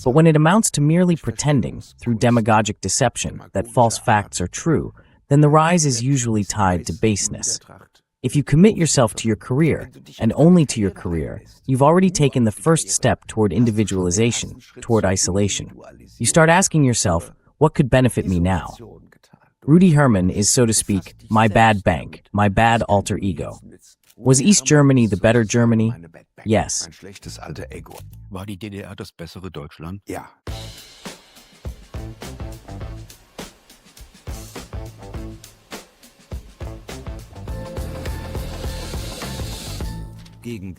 But when it amounts to merely pretending, through demagogic deception, that false facts are true, then the rise is usually tied to baseness. If you commit yourself to your career, and only to your career, you've already taken the first step toward individualization, toward isolation. You start asking yourself, what could benefit me now? Rudy Hermann is, so to speak, my bad bank, my bad alter ego. Was East Germany the better Germany? Yes. War die DDR das bessere Deutschland? Ja.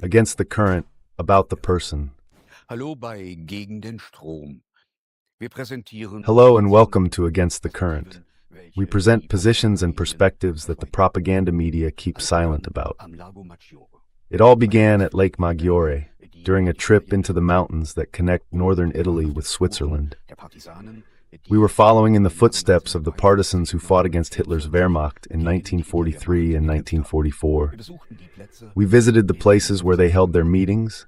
Against the current, about the person. Hallo bei Gegen den Strom. Wir präsentieren Hello and welcome to Against the Current. We present positions and perspectives that the propaganda media keep silent about. It all began at Lake Maggiore, during a trip into the mountains that connect northern Italy with Switzerland. We were following in the footsteps of the partisans who fought against Hitler's Wehrmacht in 1943 and 1944. We visited the places where they held their meetings,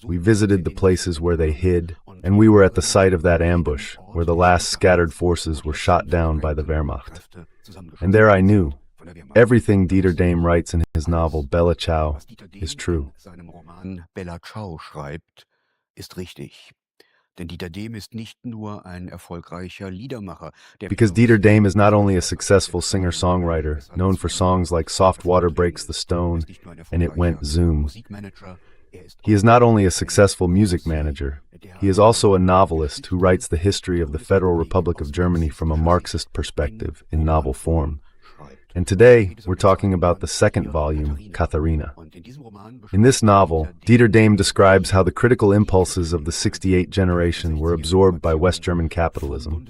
we visited the places where they hid, and we were at the site of that ambush, where the last scattered forces were shot down by the Wehrmacht. And there I knew, everything Diether Dehm writes in his novel Bella Ciao is true. Bella Ciao schreibt, ist richtig. Denn Diether Dehm ist nicht nur ein erfolgreicher Liedermacher. Because Diether Dehm is not only a successful singer-songwriter, known for songs like Soft Water Breaks the Stone and It Went Zoom. He is not only a successful music manager, he is also a novelist who writes the history of the Federal Republic of Germany from a Marxist perspective in novel form. And today, we're talking about the second volume, Katharina. In this novel, Diether Dehm describes how the critical impulses of the '68 generation were absorbed by West German capitalism.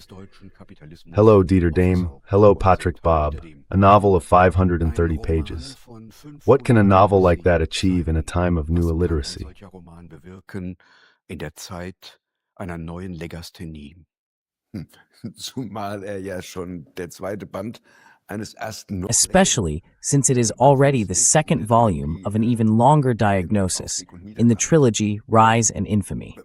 Hello, Diether Dehm. Hello, Patrick Bob. A novel of 530 pages. What can a novel like that achieve in a time of new illiteracy? In der Zeit einer neuen Legasthenie. Zumal ja schon der zweite Band eines ersten Especially since it is already the second volume of an even longer diagnosis in the trilogy Rise and Infamy.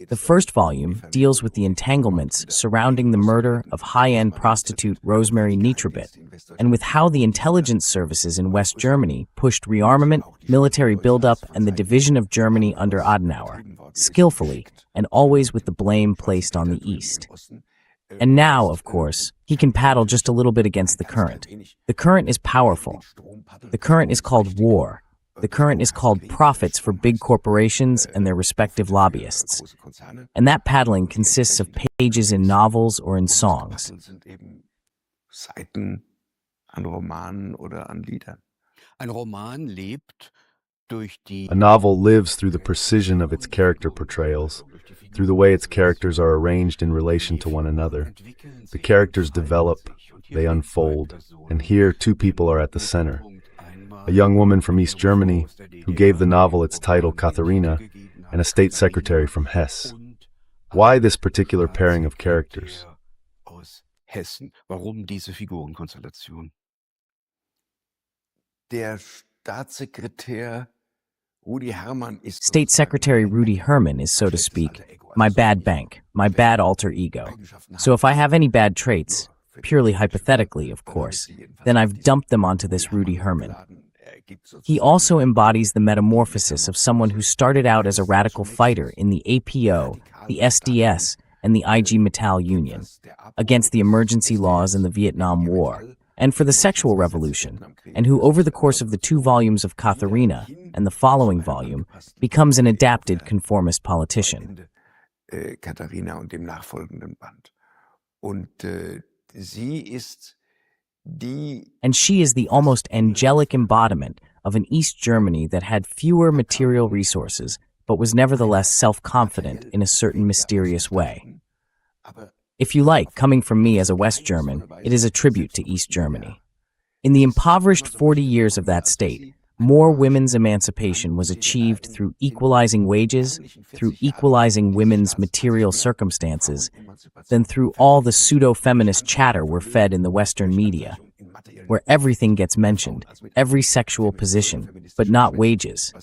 The first volume deals with the entanglements surrounding the murder of high-end prostitute Rosemary Nitrobit and with how the intelligence services in West Germany pushed rearmament, military buildup, and the division of Germany under Adenauer, skillfully and always with the blame placed on the East. And now, of course, he can paddle just a little bit against the current. The current is powerful. The current is called war. The current is called profits for big corporations and their respective lobbyists. And that paddling consists of pages in novels or in songs. Seiten an Romanen oder an Liedern. Ein Roman lebt durch die A novel lives through the precision of its character portrayals, through the way its characters are arranged in relation to one another. The characters develop, they unfold, and here two people are at the center. A young woman from East Germany, who gave the novel its title Katharina, and a state secretary from Hesse. Why this particular pairing of characters? Aus Hessen. Warum diese Figurenkonstellation? Der Staatssekretär Rudy Hermann ist State Secretary Rudy Hermann is, so to speak, my bad bank, my bad alter ego. So if I have any bad traits, purely hypothetically, of course, then I've dumped them onto this Rudy Hermann. He also embodies the metamorphosis of someone who started out as a radical fighter in the APO, the SDS, and the IG Metall Union, against the emergency laws in the Vietnam War, and for the sexual revolution, and who over the course of the two volumes of Katharina and the following volume becomes an adapted conformist politician. Katharina und dem nachfolgenden Band. Und sie ist die And she is the almost angelic embodiment of an East Germany that had fewer material resources, but was nevertheless self-confident in a certain mysterious way. If you like, coming from me as a West German, it is a tribute to East Germany. In the impoverished 40 years of that state, more women's emancipation was achieved through equalizing wages, through equalizing women's material circumstances, than through all the pseudo-feminist chatter we're fed in the Western media. where everything gets mentioned, every sexual position, but not wages.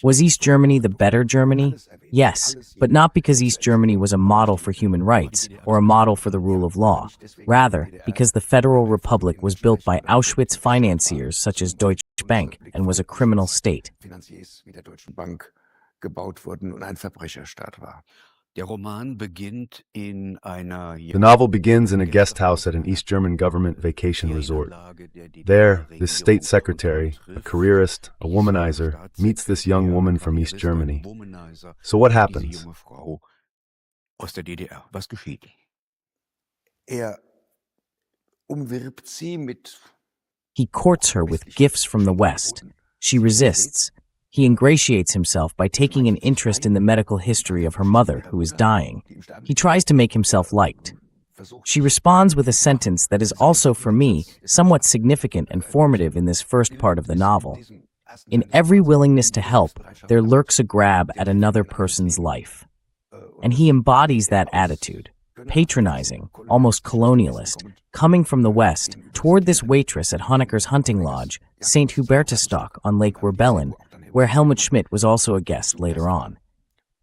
Was East Germany the better Germany? Yes, but not because East Germany was a model for human rights or a model for the rule of law. Rather, because the Federal Republic was built by Auschwitz financiers such as Deutsche Bank and was a criminal state. Gebaut wurden und ein Verbrecherstaat war. Der Roman beginnt in einer The novel begins in a guest house at an East German government vacation resort. There, this state secretary, a careerist, a womanizer, meets this young woman from East Germany. So what happens? Aus der DDR. Was geschieht? Umwirbt sie mit. He courts her with gifts from the West. She resists. He ingratiates himself by taking an interest in the medical history of her mother, who is dying. He tries to make himself liked. She responds with a sentence that is also, for me, somewhat significant and formative in this first part of the novel. In every willingness to help, there lurks a grab at another person's life. And he embodies that attitude, patronizing, almost colonialist, coming from the West, toward this waitress at Honecker's hunting lodge, St. Hubertusstock on Lake Rebellen, where Helmut Schmidt was also a guest later on.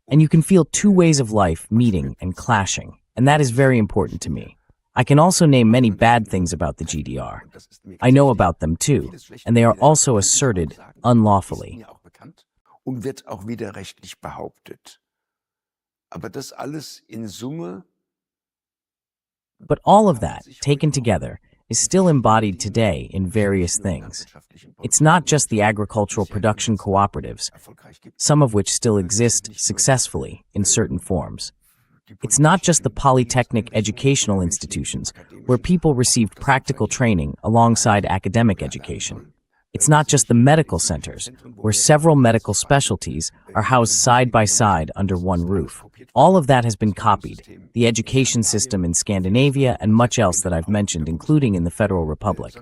And you can feel two ways of life meeting and clashing, and that is very important to me. I can also name many bad things about the GDR. I know about them too, and they are also asserted unlawfully. Und wird auch widerrechtlich behauptet. Aber das alles in Summe. But all of that, taken together, is still embodied today in various things. It's not just the agricultural production cooperatives, some of which still exist successfully in certain forms. It's not just the polytechnic educational institutions where people received practical training alongside academic education. It's not just the medical centers where several medical specialties are housed side by side under one roof. All of that has been copied, the education system in Scandinavia and much else that I've mentioned, including in the Federal Republic.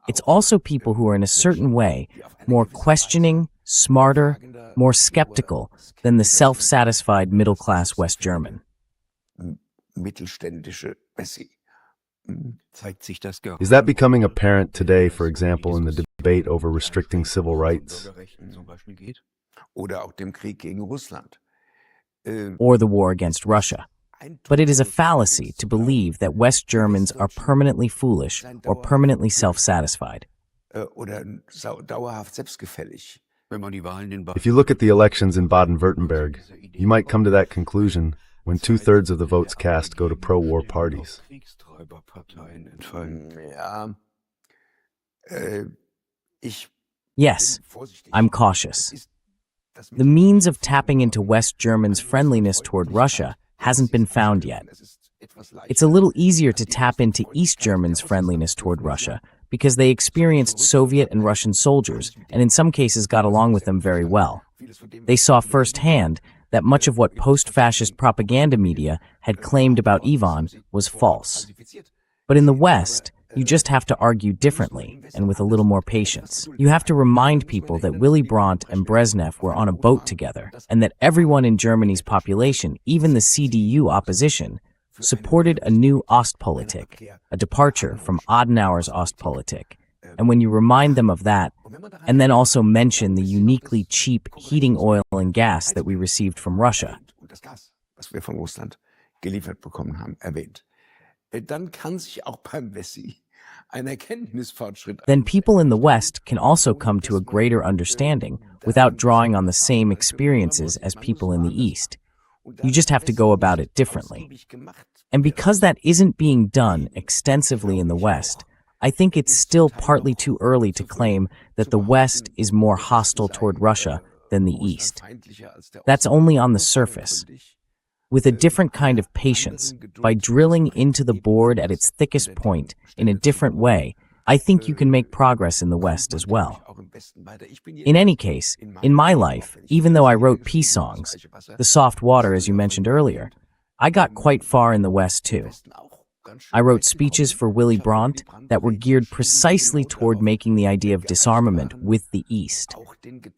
It's also people who are in a certain way more questioning, smarter, more skeptical than the self-satisfied middle-class West German. Mittelständische Messi. Is that becoming apparent today, for example, in the debate over restricting civil rights? Oder auch dem Krieg gegen Russland. Or the war against Russia. But it is a fallacy to believe that West Germans are permanently foolish or permanently self-satisfied. Oder dauerhaft selbstgefällig. If you look at the elections in Baden-Württemberg, you might come to that conclusion when 2/3 of the votes cast go to pro-war parties. Ja. Yes, I'm cautious. The means of tapping into West Germans' friendliness toward Russia hasn't been found yet. It's a little easier to tap into East Germans' friendliness toward Russia because they experienced Soviet and Russian soldiers and in some cases got along with them very well. They saw firsthand that much of what post-fascist propaganda media had claimed about Ivan was false. But in the West, you just have to argue differently and with a little more patience. You have to remind people that Willy Brandt and Brezhnev were on a boat together and that everyone in Germany's population, even the CDU opposition, supported a new Ostpolitik, a departure from Adenauer's Ostpolitik. And when you remind them of that, and then also mention the uniquely cheap heating oil and gas that we received from Russia, Was wir von Russland geliefert bekommen haben, erwähnt. Dann kann sich auch beim Wessi ein Erkenntnisfortschritt. then people in the West can also come to a greater understanding without drawing on the same experiences as people in the East. You just have to go about it differently. And because that isn't being done extensively in the West, I think it's still partly too early to claim that the West is more hostile toward Russia than the East. That's only on the surface. With a different kind of patience, by drilling into the board at its thickest point in a different way, I think you can make progress in the West as well. In any case, in my life, even though I wrote peace songs, The Soft Water as you mentioned earlier, I got quite far in the West too. I wrote speeches for Willy Brandt that were geared precisely toward making the idea of disarmament with the East,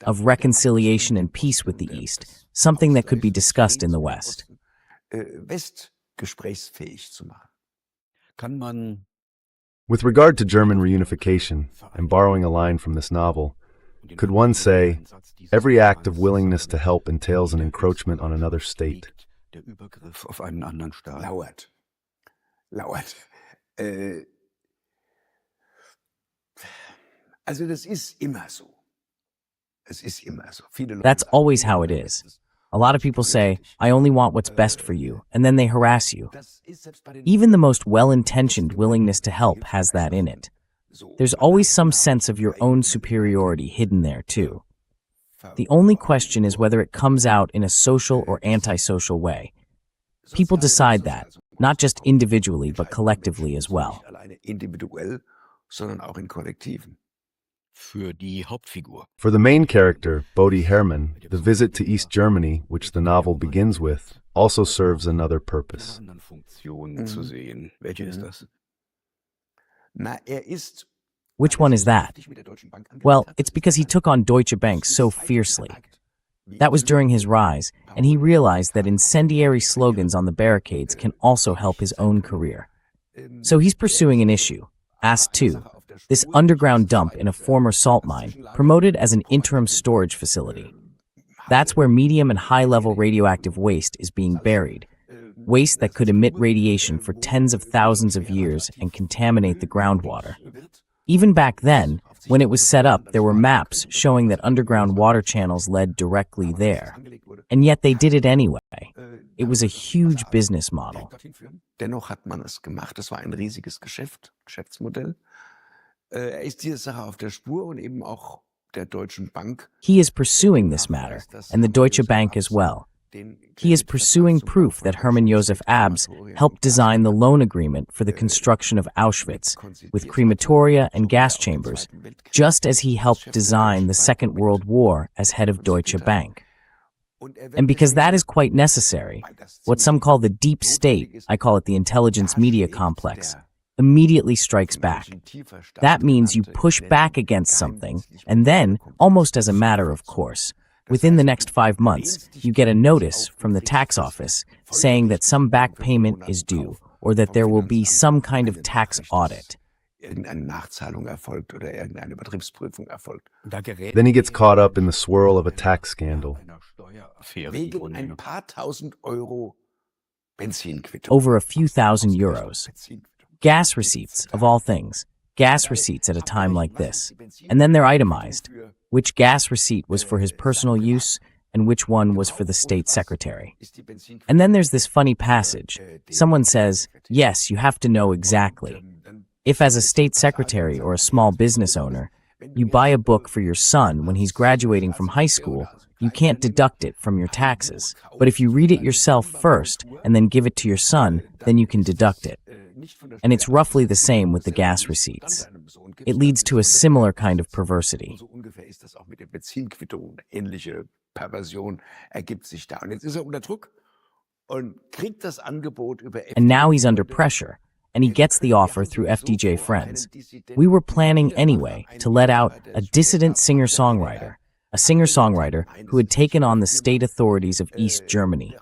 of reconciliation and peace with the East, something that could be discussed in the West. West gesprächsfähig zu machen. Kann man With regard to German reunification, and borrowing a line from this novel, could one say, every act of willingness to help entails an encroachment on another state? Lauert. Also das ist immer so. Es ist immer so. Viele Leute That's sagen, always how it is. A lot of people say, I only want what's best for you, and then they harass you. das ist selbst bei den Even the most well-intentioned willingness to help has that in it. There's always some sense of your own superiority hidden there, too. The only question is whether it comes out in a social or antisocial way. People decide that, not just individually, but collectively as well. Nicht alleine individuell, sondern auch in Kollektiven. Für die Hauptfigur. For the main character, Bodhi Hermann, the visit to East Germany, which the novel begins with, also serves another purpose. Anderen Funktionen zu sehen. Welche ist das? Na, ist Which one is that? sich mit der Deutschen Bank Well, angelegt hat. it's because he took on Deutsche Bank so fiercely. That was during his rise, and he realized that incendiary slogans on the barricades can also help his own career. So he's pursuing an issue, Ask 2, this underground dump in a former salt mine, promoted as an interim storage facility. That's where medium and high-level radioactive waste is being buried, waste that could emit radiation for tens of thousands of years and contaminate the groundwater. Even back then, when it was set up, there were maps showing that underground water channels led directly there. And yet they did it anyway. It was a huge business model. Dennoch hat man es gemacht. Es war ein riesiges Geschäftsmodell. Ist dieser Sache auf der Spur und eben auch der Deutschen Bank. He is pursuing this matter, and the Deutsche Bank as well. He is pursuing proof that Hermann Josef Abs helped design the loan agreement for the construction of Auschwitz, with crematoria and gas chambers, just as he helped design the Second World War as head of Deutsche Bank. And because that is quite necessary, what some call the deep state, I call it the intelligence media complex, immediately strikes back. That means you push back against something, and then, almost as a matter of course, within the next 5 months, you get a notice from the tax office saying that some back payment is due, or that there will be some kind of tax audit. Irgendeine Nachzahlung erfolgt oder irgendeine Betriebsprüfung erfolgt. Da gerät Then he gets caught up in the swirl of a tax scandal. einer Steueraffäre Wegen zugrunde. ein paar tausend Euro Benzinquittung. Over a few thousand euros. Gas receipts, of all things. Gas receipts at a time like this. And then they're itemized. Which gas receipt was for his personal use, and which one was for the state secretary. And then there's this funny passage. Someone says, yes, you have to know exactly. If as a state secretary or a small business owner, you buy a book for your son when he's graduating from high school, you can't deduct it from your taxes. But if you read it yourself first and then give it to your son, then you can deduct it. And it's roughly the same with the gas receipts. It leads to a similar kind of perversity. So ungefähr ist das auch mit der Benzinquittung. Ähnliche Perversion ergibt sich da. Und jetzt ist er unter Druck und kriegt das Angebot über And now he's under pressure, and he gets the offer through FDJ friends. We were planning anyway to let out a dissident singer-songwriter, a singer-songwriter who had taken on the state authorities of East Germany.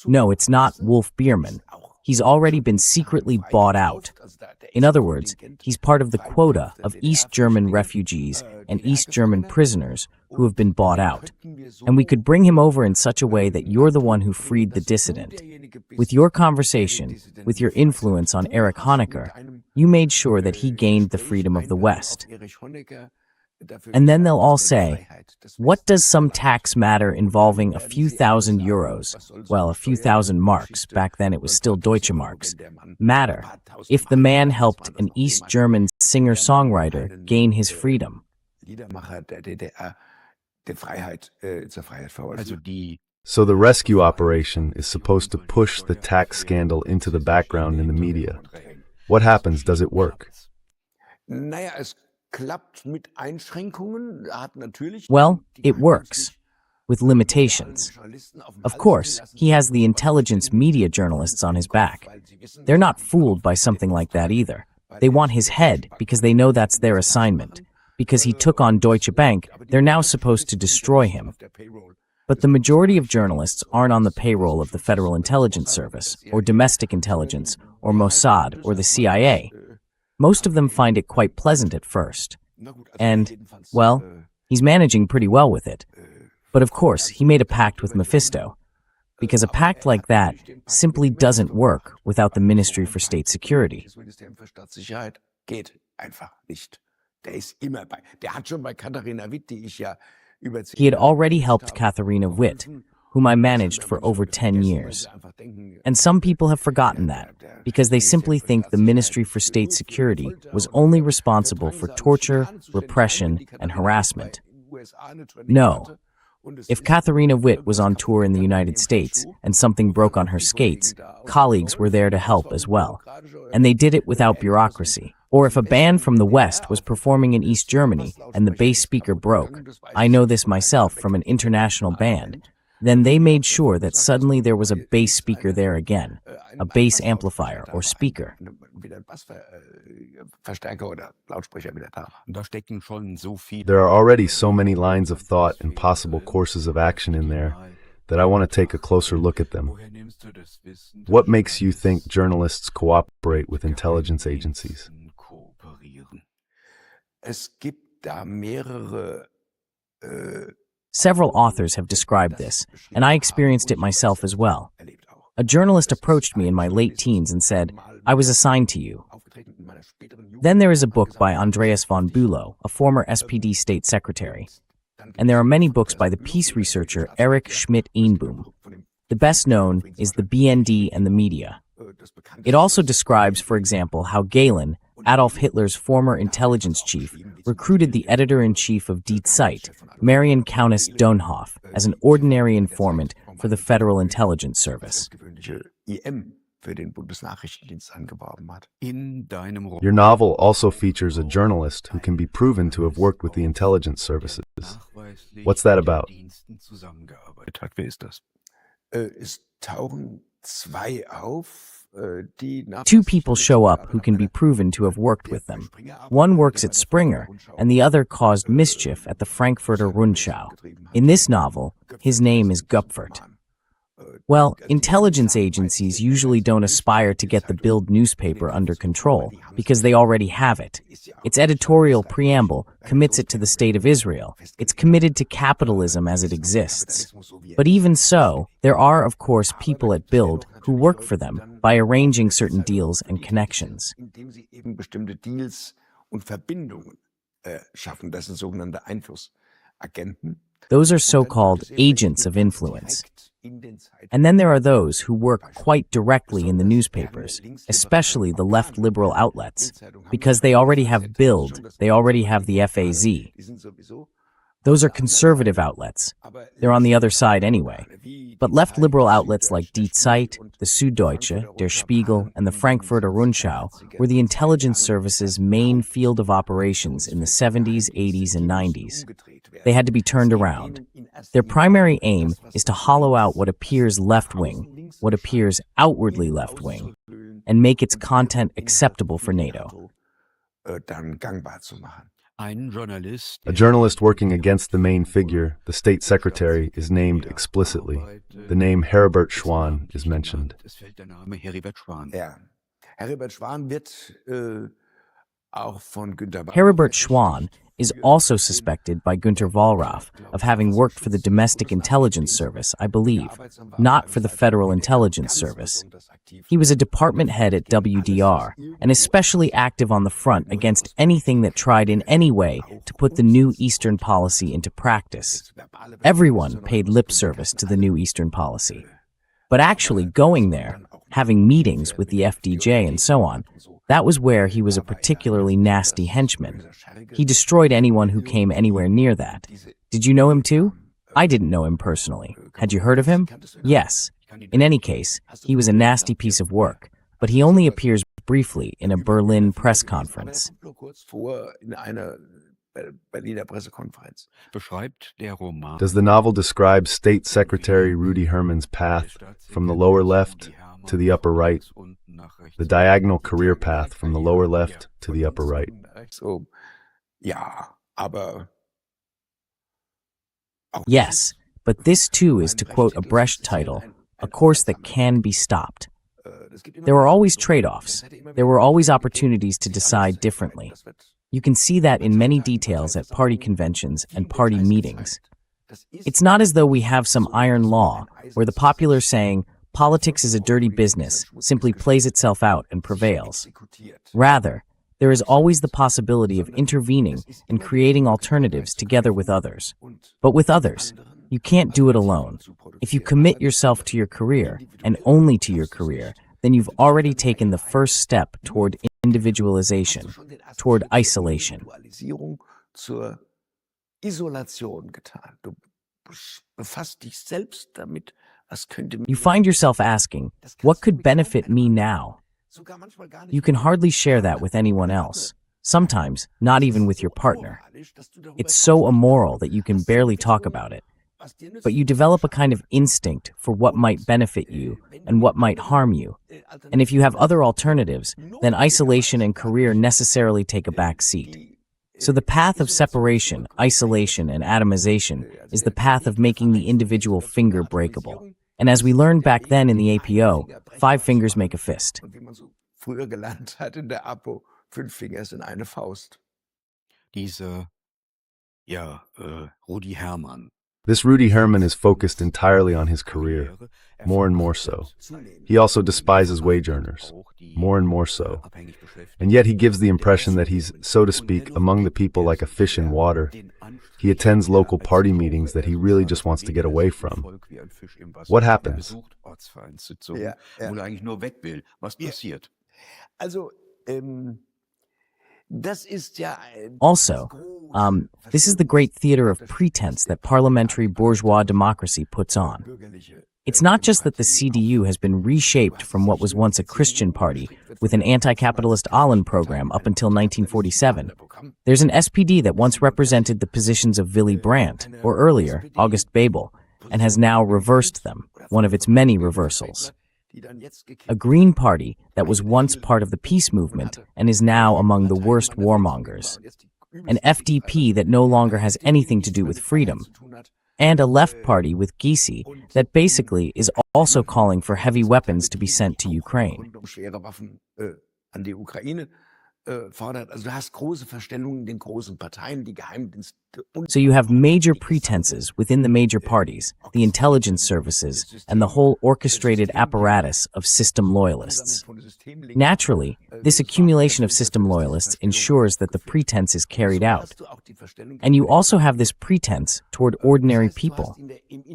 No, it's not Wolf Biermann. He's already been secretly bought out. In other words, he's part of the quota of East German refugees and East German prisoners who have been bought out. And we could bring him over in such a way that you're the one who freed the dissident. With your conversation, with your influence on Erich Honecker, you made sure that he gained the freedom of the West. And then they'll all say, what does some tax matter involving a few thousand euros, well, a few thousand marks, back then it was still Deutsche Marks, matter if the man helped an East German singer-songwriter gain his freedom? Liedermacher der DDR der Freiheit, zur Freiheit verholfen. Also die So the rescue operation is supposed to push the tax scandal into the background in the media. What happens? Does it work? Naja, es klappt mit Einschränkungen. Er hat natürlich Well, it works, with limitations. Of course, he has the intelligence media journalists on his back. They're not fooled by something like that either. They want his head because they know that's their assignment. Because he took on Deutsche Bank, they're now supposed to destroy him. But the majority of journalists aren't on the payroll of the Federal Intelligence Service, or domestic intelligence, or Mossad, or the CIA. Most of them find it quite pleasant at first. And, well, he's managing pretty well with it. But of course, he made a pact with Mephisto, because a pact like that simply doesn't work without the Ministry for State Security. He had already helped Katharina Witt, whom I managed for over 10 years. And some people have forgotten that, because they simply think the Ministry for State Security was only responsible for torture, repression, and harassment. No. If Katharina Witt was on tour in the United States and something broke on her skates, colleagues were there to help as well. And they did it without bureaucracy. Or if a band from the West was performing in East Germany and the bass speaker broke, I know this myself from an international band, then they made sure that suddenly there was a bass speaker there again, a bass amplifier or speaker. There are already so many lines of thought and possible courses of action in there that I want to take a closer look at them. What makes you think journalists cooperate with intelligence agencies? Several authors have described this, and I experienced it myself as well. A journalist approached me in my late teens and said, "I was assigned to you." Then there is a book by Andreas von Bülow, a former SPD state secretary. And there are many books by the peace researcher Erich Schmidt-Einboom. The best known is The BND and the Media. It also describes, for example, how Gehlen, Adolf Hitler's former intelligence chief, recruited the editor-in-chief of Die Zeit, Marion Countess Donhoff, as an ordinary informant for the Federal Intelligence Service. Your novel also features a journalist who can be proven to have worked with the intelligence services. What's that about? Two people show up who can be proven to have worked with them. One works at Springer, and the other caused mischief at the Frankfurter Rundschau. In this novel, his name is Gupfert. Well, intelligence agencies usually don't aspire to get the Bild newspaper under control, because they already have it. Its editorial preamble commits it to the State of Israel. It's committed to capitalism as it exists. But even so, there are, of course, people at Bild who work for them by arranging certain deals and connections. Those are so-called agents of influence. And then there are those who work quite directly in the newspapers, especially the left liberal outlets, because they already have Bild, they already have the FAZ. Those are conservative outlets. They're on the other side anyway. But left liberal outlets like Die Zeit, the Süddeutsche, Der Spiegel, and the Frankfurter Rundschau were the intelligence service's main field of operations in the 70s, 80s, and 90s. They had to be turned around. Their primary aim is to hollow out what appears left-wing, what appears outwardly left-wing, and make its content acceptable for NATO. A journalist working against the main figure, the state secretary, is named explicitly. The name Heribert Schwan is mentioned. Heribert Schwan is also suspected by Günter Wallraff of having worked for the Domestic Intelligence Service, I believe, not for the Federal Intelligence Service. He was a department head at WDR, and especially active on the front against anything that tried in any way to put the New Eastern Policy into practice. Everyone paid lip service to the New Eastern Policy. But actually going there, having meetings with the FDJ and so on, that was where he was a particularly nasty henchman. He destroyed anyone who came anywhere near that. Did you know him too? I didn't know him personally. Had you heard of him? Yes. In any case, he was a nasty piece of work, but he only appears briefly in a Berlin press conference. Does the novel describe State Secretary Rudy Herman's path from the lower left to the upper right, the diagonal career path from the lower left to the upper right? Yes, but this too is, to quote a Brecht title, a course that can be stopped. There were always trade-offs. There were always opportunities to decide differently. You can see that in many details at party conventions and party meetings. It's not as though we have some iron law where the popular saying, "Politics is a dirty business," simply plays itself out and prevails. Rather, there is always the possibility of intervening and creating alternatives together with others. But with others, you can't do it alone. If you commit yourself to your career, and only to your career, then you've already taken the first step toward individualization, toward isolation. Zur Isolation getan. Du befasst dich selbst damit, was könnte mir. You find yourself asking, what could benefit me now? You can hardly share that with anyone else. Sometimes, not even with your partner. It's so immoral that you can barely talk about it. But you develop a kind of instinct for what might benefit you and what might harm you. And if you have other alternatives, then isolation and career necessarily take a back seat. So the path of separation, isolation, and atomization is the path of making the individual finger breakable. And as we learned back then in the APO, 5 fingers make a fist. Und wie man so früher gelernt hat in der APO, 5 Finger sind eine Faust. Diese, Rudi Hermann. This Rudy Herman is focused entirely on his career, more and more so. He also despises wage earners, more and more so. And yet he gives the impression that he's, so to speak, among the people like a fish in water. He attends local party meetings that he really just wants to get away from. What happens? Ja, ja. Wo er eigentlich nur weg will. Was passiert? Also, das ist ja Also, this is the great theater of pretense that parliamentary bourgeois democracy puts on. It's not just that the CDU has been reshaped from what was once a Christian party with an anti-capitalist Ahlen program up until 1947. There's an SPD that once represented the positions of Willy Brandt, or earlier, August Bebel, and has now reversed them, one of its many reversals. A Green Party that was once part of the peace movement and is now among the worst warmongers. An FDP that no longer has anything to do with freedom. And a left party with Gysi that basically is also calling for heavy weapons to be sent to Ukraine. schwere Waffen an die Ukraine fordert. Also du hast große Verstellungen in den großen Parteien, die Geheimdienste und So you have major pretenses within the major parties, the intelligence services, and the whole orchestrated apparatus of system loyalists. Naturally, this accumulation of system loyalists ensures that the pretense is carried out. And you also have this pretense toward ordinary people.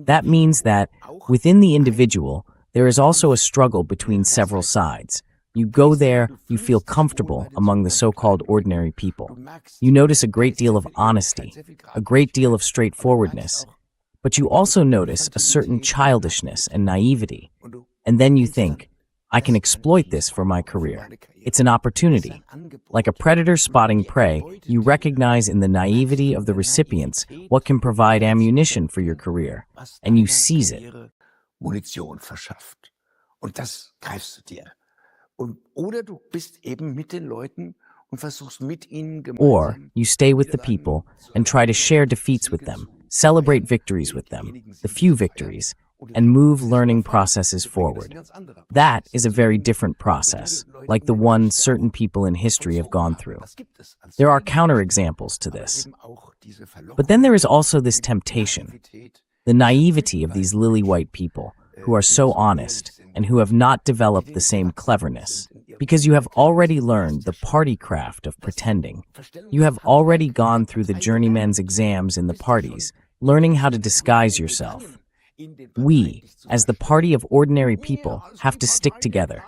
That means that, within the individual, there is also a struggle between several sides. You go there, you feel comfortable among the so-called ordinary people. You notice a great deal of honesty, a great deal of straightforwardness. But you also notice a certain childishness and naivety. And then you think, I can exploit this for my career. It's an opportunity. Like a predator spotting prey, you recognize in the naivety of the recipients what can provide ammunition for your career, and you seize it. Munition verschafft. Und das greifst du dir. Oder du bist eben mit den Leuten und versuchst mit ihnen Or gemeinsam. you stay with the people and try to share defeats with them, celebrate victories with them, the few victories, and move learning processes forward. That is a very different process, like the one certain people in history have gone through. There are counterexamples to this. But then there is also this temptation, the naivety of these lily-white people, who are so honest and who have not developed the same cleverness. Because you have already learned the party craft of pretending. You have already gone through the journeyman's exams in the parties, learning how to disguise yourself. We, as the party of ordinary people, have to stick together.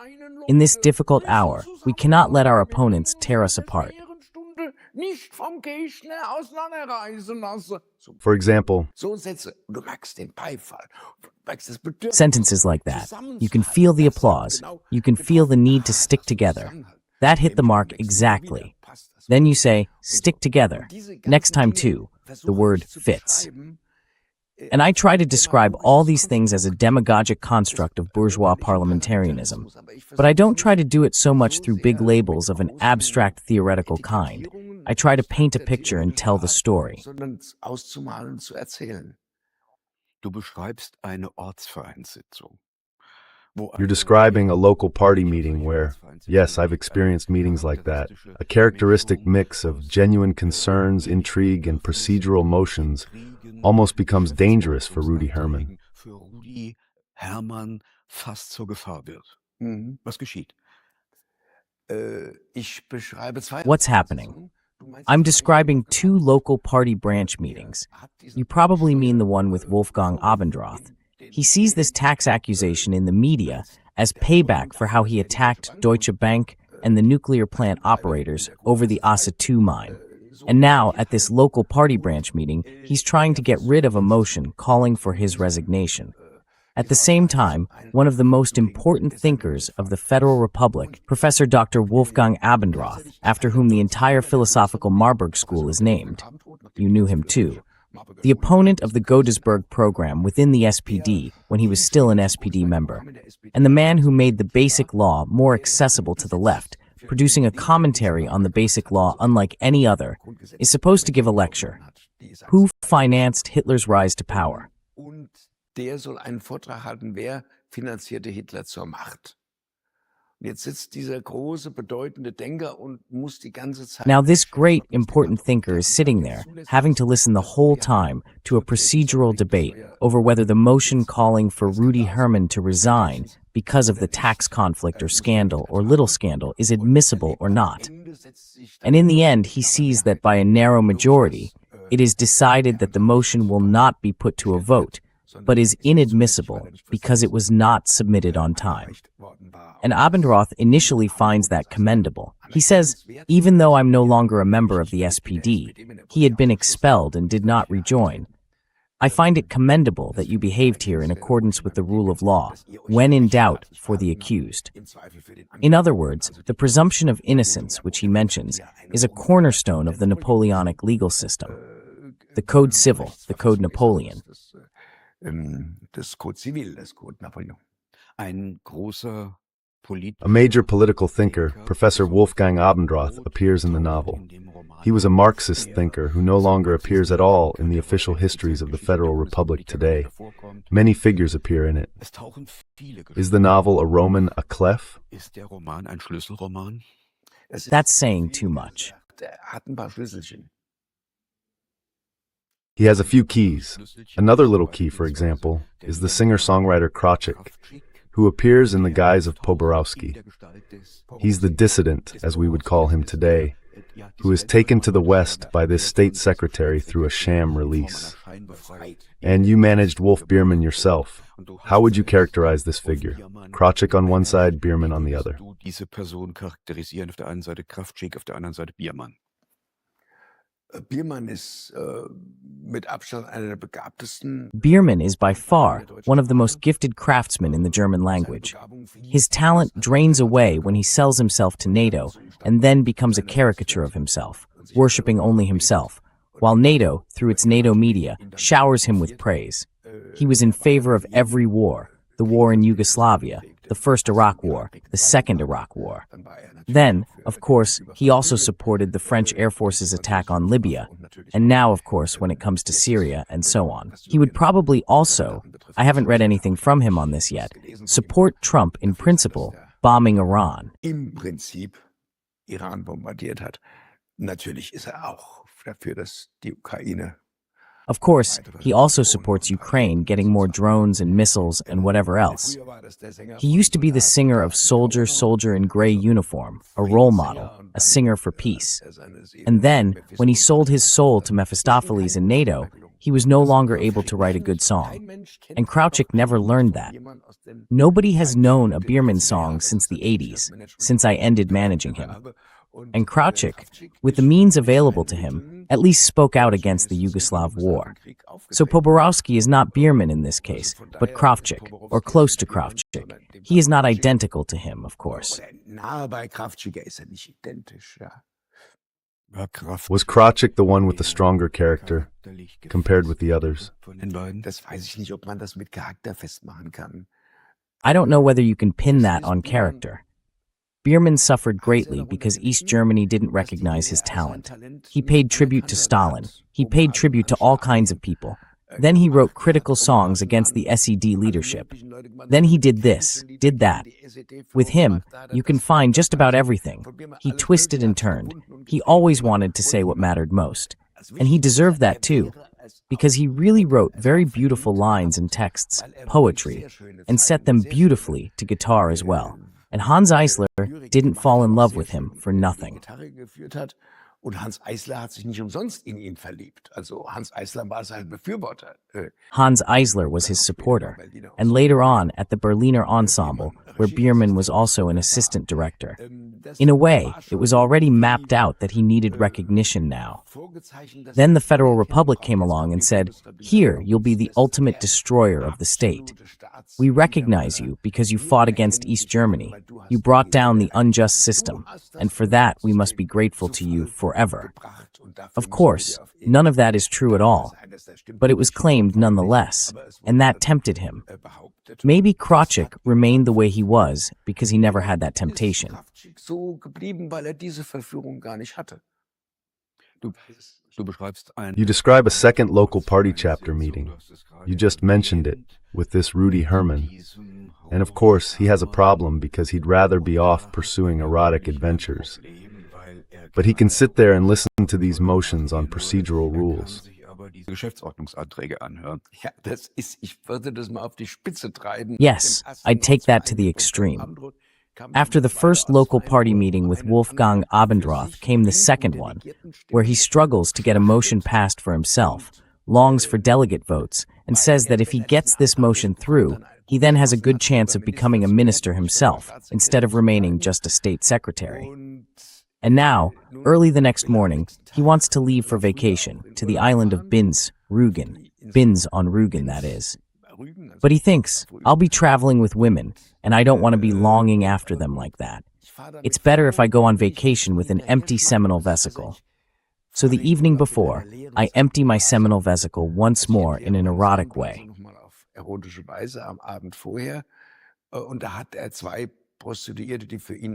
In this difficult hour, we cannot let our opponents tear us apart. Nicht vom Kirchner auseinanderreißen lassen. For example, So Sätze. Du merkst den Beifall. Du merkst das Bedürfnis. Sentences like that. You can feel the applause. You can feel the need to stick together. That hit the mark exactly. Then you say, stick together. Next time too, the word fits. And I try to describe all these things as a demagogic construct of bourgeois parliamentarianism. But I don't try to do it so much through big labels of an abstract theoretical kind. I try to paint a picture and tell the story. Sondern auszumalen, zu erzählen. Du beschreibst eine Ortsvereinssitzung. You're describing a local party meeting where, yes, I've experienced meetings like that, a characteristic mix of genuine concerns, intrigue, and procedural motions almost becomes dangerous for Rudy Hermann. Fast zur Gefahr wird. Mhm. Was geschieht? Ich beschreibe zwei What's happening? I'm describing two local party branch meetings. You probably mean the one with Wolfgang Abendroth. He sees this tax accusation in the media as payback for how he attacked Deutsche Bank and the nuclear plant operators over the Assa 2 mine. And now, at this local party branch meeting, he's trying to get rid of a motion calling for his resignation. At the same time, one of the most important thinkers of the Federal Republic, Professor Dr. Wolfgang Abendroth, after whom the entire philosophical Marburg School is named. You knew him too. The opponent of the Godesberg program within the SPD when he was still an SPD member, and the man who made the Basic Law more accessible to the left, producing a commentary on the Basic Law unlike any other, is supposed to give a lecture. Who financed Hitler's rise to power? Der soll einen Vortrag halten, wer finanzierte Hitler zur Macht. Und jetzt sitzt dieser große, bedeutende Denker und muss die ganze Zeit... Now this great, important thinker is sitting there, having to listen the whole time to a procedural debate over whether the motion calling for Rudy Hermann to resign because of the tax conflict or scandal or little scandal is admissible or not. And in the end, he sees that by a narrow majority, it is decided that the motion will not be put to a vote, but is inadmissible because it was not submitted on time. And Abendroth initially finds that commendable. He says, even though I'm no longer a member of the SPD, he had been expelled and did not rejoin. I find it commendable that you behaved here in accordance with the rule of law, when in doubt for the accused. In other words, the presumption of innocence, which he mentions, is a cornerstone of the Napoleonic legal system. The Code Civil, the Code Napoleon. Das Code Civil, das Code Napoleon. A major political thinker, Professor Wolfgang Abendroth, appears in the novel. He was a Marxist thinker who no longer appears at all in the official histories of the Federal Republic today. Many figures appear in it. Is the novel a Roman a clef? That's saying too much. Er hat ein paar Schlüsselchen. He has a few keys. Another little key, for example, is the singer-songwriter Krochik, who appears in the guise of Poborowski. He's the dissident, as we would call him today, who is taken to the West by this state secretary through a sham release. And you managed Wolf Biermann yourself. How would you characterize this figure? Krochik on one side, Biermann on the other. Diese Person charakterisieren auf der einen Seite Kraftschik, auf der anderen Seite Biermann. Biermann ist mit Abstand einer der begabtesten. Biermann is by far one of the most gifted craftsmen in the German language. His talent drains away when he sells himself to NATO and then becomes a caricature of himself, worshipping only himself, while NATO, through its NATO media, showers him with praise. He was in favor of every war, the war in Yugoslavia, the first Iraq War, the second Iraq War. Then, of course, he also supported the French Air Force's attack on Libya, and now, of course, when it comes to Syria and so on. He would probably also, I haven't read anything from him on this yet, support Trump in principle, bombing Iran. Im Prinzip Iran bombardiert hat. Natürlich ist auch dafür, dass die Ukraine. Of course, he also supports Ukraine getting more drones and missiles and whatever else. He used to be the singer of Soldier, Soldier in Gray Uniform, a role model, a singer for peace. And then, when he sold his soul to Mephistopheles in NATO, he was no longer able to write a good song. And Krochik never learned that. Nobody has known a Biermann song since the 80s, since I ended managing him. And Krochik, with the means available to him, at least spoke out against the Yugoslav war. So Poborowski is not Biermann in this case, but Krochik, or close to Krochik. He is not identical to him, of course. Nahe bei Kraftschik ist nicht identisch, ja. Was Krochik the one with the stronger character, compared with the others? Das weiß ich nicht, ob man das mit Charakter festmachen kann. I don't know whether you can pin that on character. Biermann suffered greatly because East Germany didn't recognize his talent. He paid tribute to Stalin. He paid tribute to all kinds of people. Then he wrote critical songs against the SED leadership. Then he did this, did that. With him, you can find just about everything. He twisted and turned. He always wanted to say what mattered most. And he deserved that too, because he really wrote very beautiful lines and texts, poetry, and set them beautifully to guitar as well. And Hans Eisler didn't fall in love with him for nothing. Und Hans Eisler hat sich nicht umsonst in ihn verliebt. Also Hans Eisler war sein Befürworter. Hans Eisler was his supporter, and later on at the Berliner Ensemble, where Biermann was also an assistant director. In a way, it was already mapped out that he needed recognition now. Then the Federal Republic came along and said, "Here, you'll be the ultimate destroyer of the state. We recognize you because you fought against East Germany. You brought down the unjust system, and for that we must be grateful to you forever." Of course, none of that is true at all, but it was claimed nonetheless, and that tempted him. Maybe Krautschik remained the way he was because he never had that temptation. So geblieben, weil diese Verführung gar nicht hatte. You describe a second local party chapter meeting. You just mentioned it, with this Rudy Hermann. And of course, he has a problem because he'd rather be off pursuing erotic adventures. But he can sit there and listen to these motions on procedural rules. Yes, I'd take that to the extreme. After the first local party meeting with Wolfgang Abendroth came the second one, where he struggles to get a motion passed for himself, longs for delegate votes, and says that if he gets this motion through, he then has a good chance of becoming a minister himself, instead of remaining just a state secretary. And now, early the next morning, he wants to leave for vacation, to the island of Binz, Rügen. Binz on Rügen, that is. But he thinks, I'll be traveling with women, and I don't want to be longing after them like that. It's better if I go on vacation with an empty seminal vesicle. So the evening before, I empty my seminal vesicle once more in an erotic way.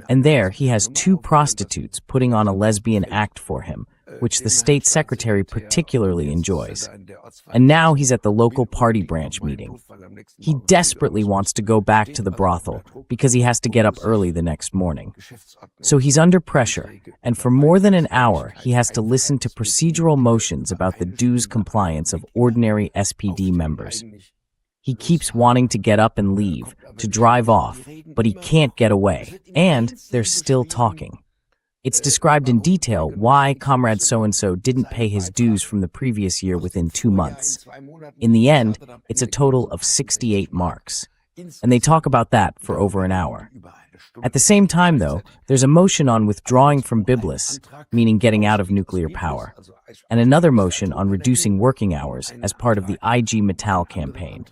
And there he has two prostitutes putting on a lesbian act for him, which the state secretary particularly enjoys. And now he's at the local party branch meeting. He desperately wants to go back to the brothel because he has to get up early the next morning. So he's under pressure, and for more than an hour he has to listen to procedural motions about the dues compliance of ordinary SPD members. He keeps wanting to get up and leave, to drive off, but he can't get away, and they're still talking. It's described in detail why Comrade so-and-so didn't pay his dues from the previous year within 2 months. In the end, it's a total of 68 marks. And they talk about that for over an hour. At the same time, though, there's a motion on withdrawing from Biblis, meaning getting out of nuclear power, and another motion on reducing working hours as part of the IG Metall campaign.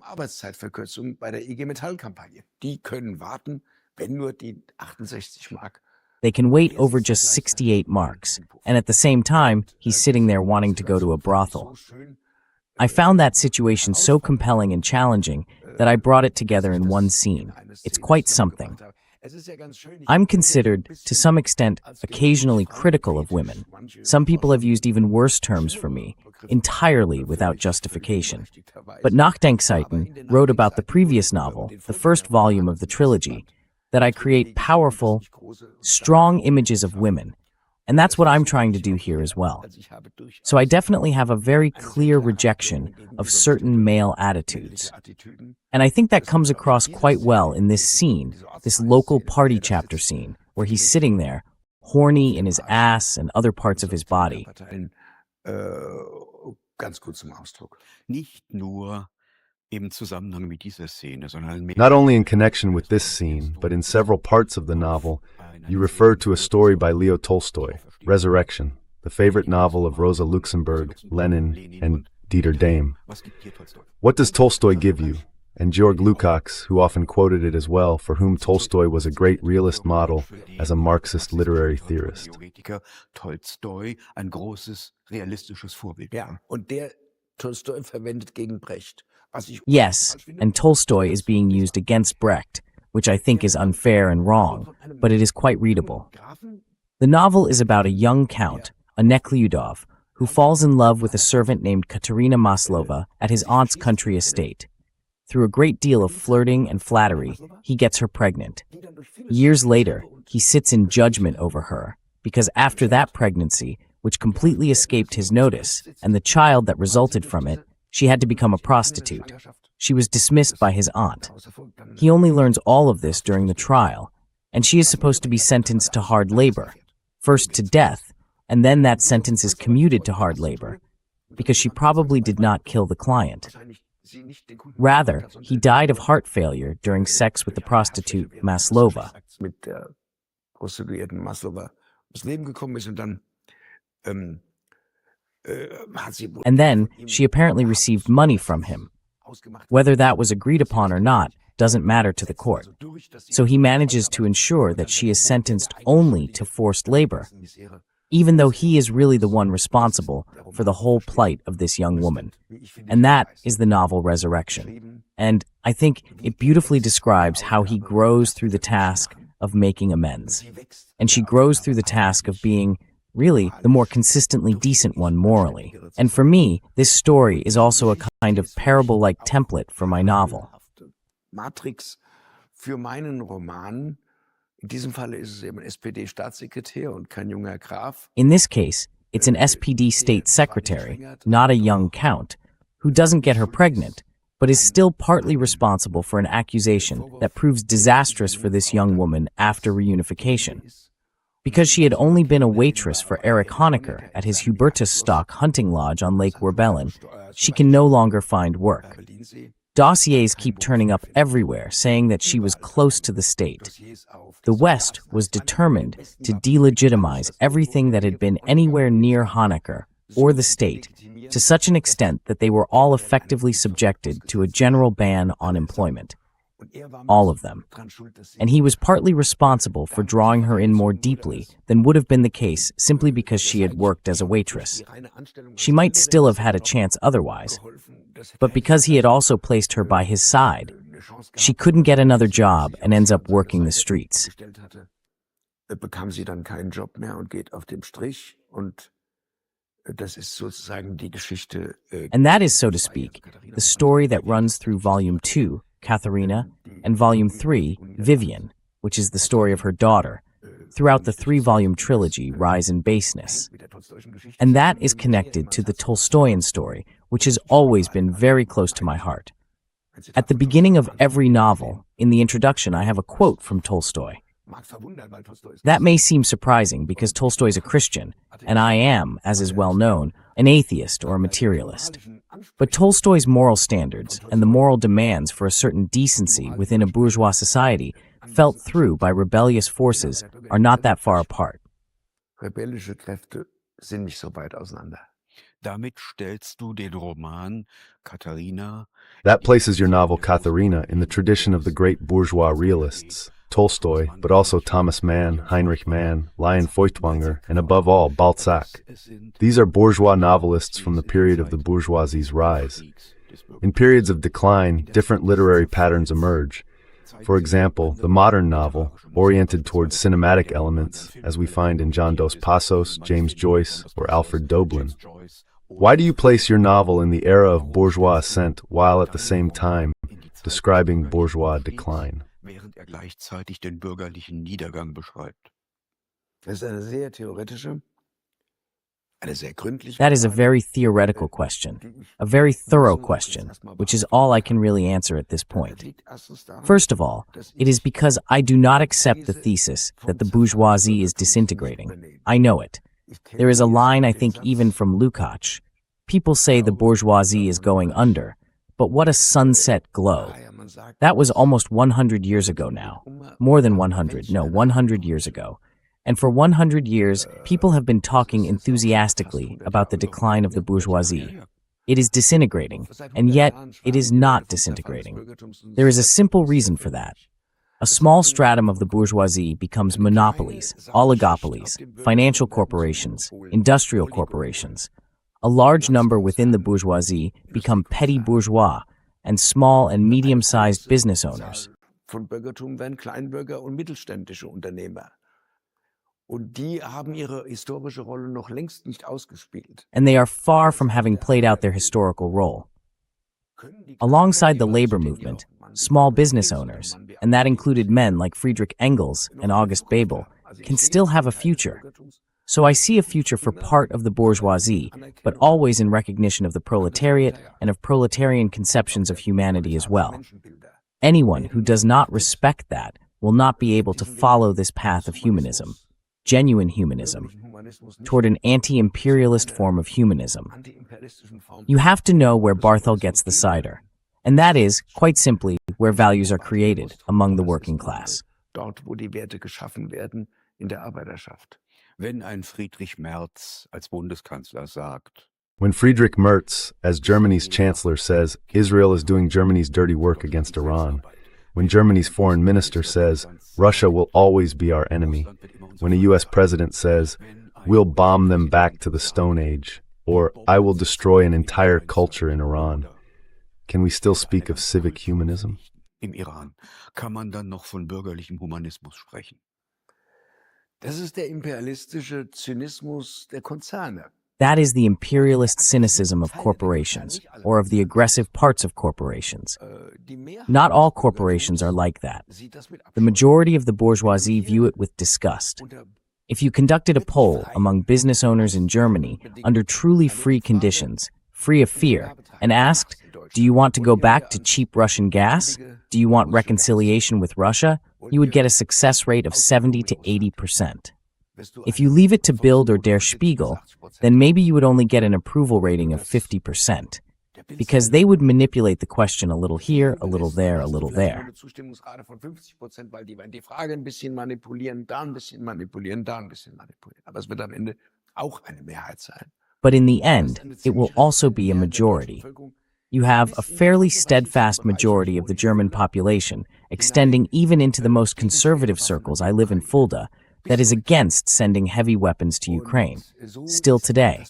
Arbeitszeitverkürzung bei der IG Metall-Kampagne. Die können warten, wenn nur die 68 Mark. They can wait over just 68 marks, and at the same time, he's sitting there wanting to go to a brothel. I found that situation so compelling and challenging that I brought it together in one scene. It's quite something. I'm considered, to some extent, occasionally critical of women. Some people have used even worse terms for me, entirely without justification. But Nachdenkseiten wrote about the previous novel, the first volume of the trilogy, that I create powerful, strong images of women. And that's what I'm trying to do here as well. So I definitely have a very clear rejection of certain male attitudes. And I think that comes across quite well in this scene, this local party chapter scene, where he's sitting there, horny in his ass and other parts of his body. Not only in connection with this scene, but in several parts of the novel, you refer to a story by Leo Tolstoy, Resurrection, the favorite novel of Rosa Luxemburg, Lenin, and Diether Dehm. What does Tolstoy give you? And Georg Lukács, who often quoted it as well, for whom Tolstoy was a great realist model as a Marxist literary theorist. Yes, and Tolstoy is being used against Brecht, which I think is unfair and wrong, but it is quite readable. The novel is about a young count, a Nekhlyudov, who falls in love with a servant named Katerina Maslova at his aunt's country estate. Through a great deal of flirting and flattery, he gets her pregnant. Years later, he sits in judgment over her, because after that pregnancy, which completely escaped his notice, and the child that resulted from it, she had to become a prostitute. She was dismissed by his aunt. He only learns all of this during the trial, and she is supposed to be sentenced to hard labor, first to death, and then that sentence is commuted to hard labor, because she probably did not kill the client. Rather, he died of heart failure during sex with the prostitute Maslova. Mit der Prostituierten Maslova ums Leben gekommen ist und dann hat sie And then, she apparently received money from him. Whether that was agreed upon or not doesn't matter to the court. So he manages to ensure that she is sentenced only to forced labor, even though he is really the one responsible for the whole plight of this young woman. And that is the novel Resurrection. And I think it beautifully describes how he grows through the task of making amends. And she grows through the task of being, really, the more consistently decent one morally. And for me, this story is also a kind of parable-like template for my novel. Matrix für meinen Roman. In diesem Falle ist es eben ein SPD-Staatssekretär und kein junger Graf. In this case, it's an SPD state secretary, not a young count, who doesn't get her pregnant, but is still partly responsible for an accusation that proves disastrous for this young woman after reunification. Because she had only been a waitress for Erich Honecker at his Hubertusstock hunting lodge on Lake Werbellen, she can no longer find work. Dossiers keep turning up everywhere saying that she was close to the state. The West was determined to delegitimize everything that had been anywhere near Honecker or the state, to such an extent that they were all effectively subjected to a general ban on employment. All of them. And he was partly responsible for drawing her in more deeply than would have been the case simply because she had worked as a waitress. She might still have had a chance otherwise, but because he had also placed her by his side, she couldn't get another job and ends up working the streets. Bekam sie dann keinen Job mehr und geht auf dem Strich, und das ist sozusagen die Geschichte. And that is, so to speak, the story that runs through Volume 2, Katharina, and Volume 3, Vivian, which is the story of her daughter, throughout the 3-volume trilogy, Rise and Baseness. And that is connected to the Tolstoyan story, which has always been very close to my heart. At the beginning of every novel, in the introduction, I have a quote from Tolstoy. That may seem surprising because Tolstoy is a Christian, and I am, as is well known, an atheist or a materialist. But Tolstoy's moral standards and the moral demands for a certain decency within a bourgeois society felt through by rebellious forces are not that far apart. Rebellische Kräfte sind nicht so weit auseinander. Damit stellst du den Roman Katharina. That places your novel Katharina in the tradition of the great bourgeois realists, Tolstoy, but also Thomas Mann, Heinrich Mann, Lion Feuchtwanger, and above all, Balzac. These are bourgeois novelists from the period of the bourgeoisie's rise. In periods of decline, different literary patterns emerge. For example, the modern novel, oriented towards cinematic elements, as we find in John Dos Passos, James Joyce, or Alfred Doblin. Why do you place your novel in the era of bourgeois ascent while at the same time describing bourgeois decline? Während gleichzeitig den bürgerlichen Niedergang beschreibt. Das ist eine sehr theoretische, eine sehr gründliche. That is a very theoretical question, a very thorough question, which is all I can really answer at this point. First of all, it is because I do not accept the thesis that the bourgeoisie is disintegrating. I know it. There is a line, I think, even from Lukács. People say the bourgeoisie is going under, but what a sunset glow. That was almost 100 years ago now. More than 100, no, 100 years ago. And for 100 years, people have been talking enthusiastically about the decline of the bourgeoisie. It is disintegrating, and yet it is not disintegrating. There is a simple reason for that. A small stratum of the bourgeoisie becomes monopolies, oligopolies, financial corporations, industrial corporations. A large number within the bourgeoisie become petty bourgeois and small and medium-sized business owners. Von Bürgertum werden Kleinbürger und mittelständische Unternehmer. Und die haben ihre historische Rolle noch längst nicht ausgespielt. and they are far from having played out their historical role. Alongside the labor movement, small business owners, and that included men like Friedrich Engels and August Bebel, can still have a future. So I see a future for part of the bourgeoisie, but always in recognition of the proletariat and of proletarian conceptions of humanity as well. Anyone who does not respect that will not be able to follow this path of humanism, genuine humanism, toward an anti-imperialist form of humanism. You have to know where Barthel gets the cider, and that is, quite simply, where values are created among the working class. Dort, wo die Werte geschaffen werden in der Arbeiterschaft. Wenn ein Friedrich Merz als Bundeskanzler sagt, When Friedrich Merz, as Germany's chancellor, says Israel is doing Germany's dirty work against Iran, when Germany's foreign minister says Russia will always be our enemy, when a U.S. president says we'll bomb them back to the Stone Age, or I will destroy an entire culture in Iran, can we still speak of civic humanism? im Iran, kann man dann noch von bürgerlichem Humanismus sprechen? Das ist der imperialistische Zynismus der Konzerne. That is the imperialist cynicism of corporations, or of the aggressive parts of corporations. Not all corporations are like that. The majority of the bourgeoisie view it with disgust. If you conducted a poll among business owners in Germany under truly free conditions, free of fear, and asked, do you want to go back to cheap Russian gas? Do you want reconciliation with Russia? You would get a success rate of 70 to 80%. If you leave it to Bild or Der Spiegel, then maybe you would only get an approval rating of 50%, because they would manipulate the question a little here, a little there, a little there. Zustimmungsrate von 50%, weil die Frage ein bisschen manipulieren, da ein bisschen manipulieren, da ein bisschen manipulieren. Aber es wird am Ende auch eine Mehrheit sein. But in the end, it will also be a majority. You have a fairly steadfast majority of the German population, extending even into the most conservative circles. I live in Fulda, that is against sending heavy weapons to Ukraine, still today.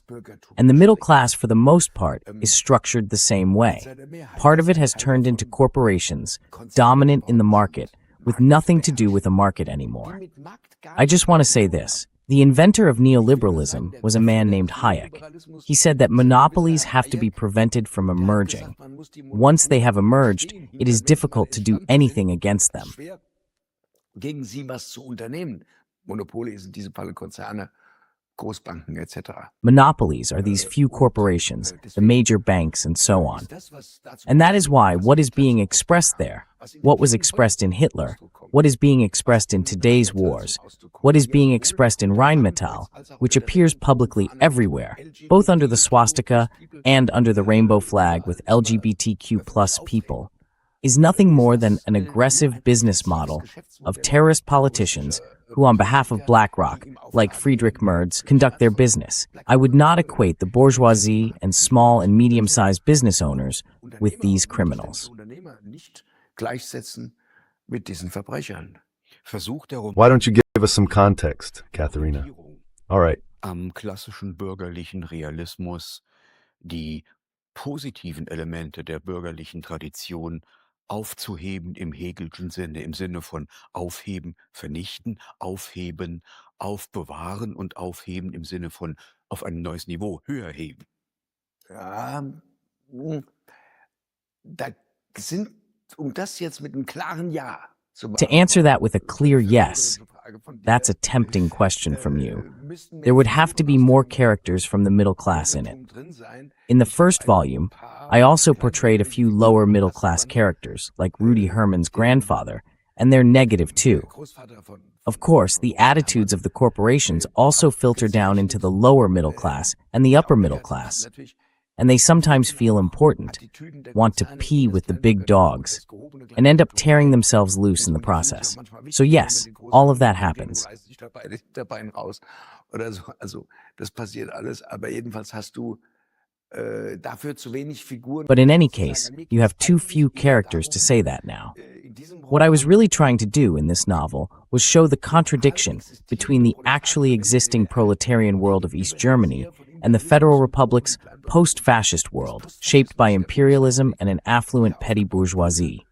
And the middle class, for the most part, is structured the same way. Part of it has turned into corporations, dominant in the market, with nothing to do with the market anymore. I just want to say this. The inventor of neoliberalism was a man named Hayek. He said that monopolies have to be prevented from emerging. Once they have emerged, it is difficult to do anything against them. Gegen sie was zu unternehmen. Monopole ist in diesem Fall Konzerne, Großbanken etc. Monopolies are these few corporations, the major banks and so on. And that is why what is being expressed there, what was expressed in Hitler, what is being expressed in today's wars, what is being expressed in Rheinmetall, which appears publicly everywhere, both under the swastika and under the rainbow flag with LGBTQ plus people, is nothing more than an aggressive business model of terrorist politicians who, on behalf of BlackRock, like Friedrich Merz, conduct their business. I would not equate the bourgeoisie and small and medium-sized business owners with these criminals. Gleichsetzen mit diesen Verbrechern. Why don't you give us some context, Katharina? All right. Am klassischen bürgerlichen Realismus die positiven Elemente der bürgerlichen Tradition aufzuheben im Hegelschen Sinne, im Sinne von aufheben, vernichten, aufheben, aufbewahren und aufheben im Sinne von auf ein neues Niveau, höher heben. Ja, da sind, um das jetzt mit einem klaren Ja zu To answer that with a clear yes, that's a tempting question from you. There would have to be more characters from the middle class in it. In the first volume, I also portrayed a few lower middle class characters, like Rudy Herman's grandfather, and they're negative too. Of course, the attitudes of the corporations also filter down into the lower middle class and the upper middle class. And they sometimes feel important, want to pee with the big dogs, and end up tearing themselves loose in the process. So yes, all of that happens. Das passiert alles, aber jedenfalls hast du dafür zu wenig Figuren. But in any case, you have too few characters to say that now. What I was really trying to do in this novel was show the contradiction between the actually existing proletarian world of East Germany and the Federal Republic's post-fascist world, shaped by imperialism and an affluent petty bourgeoisie.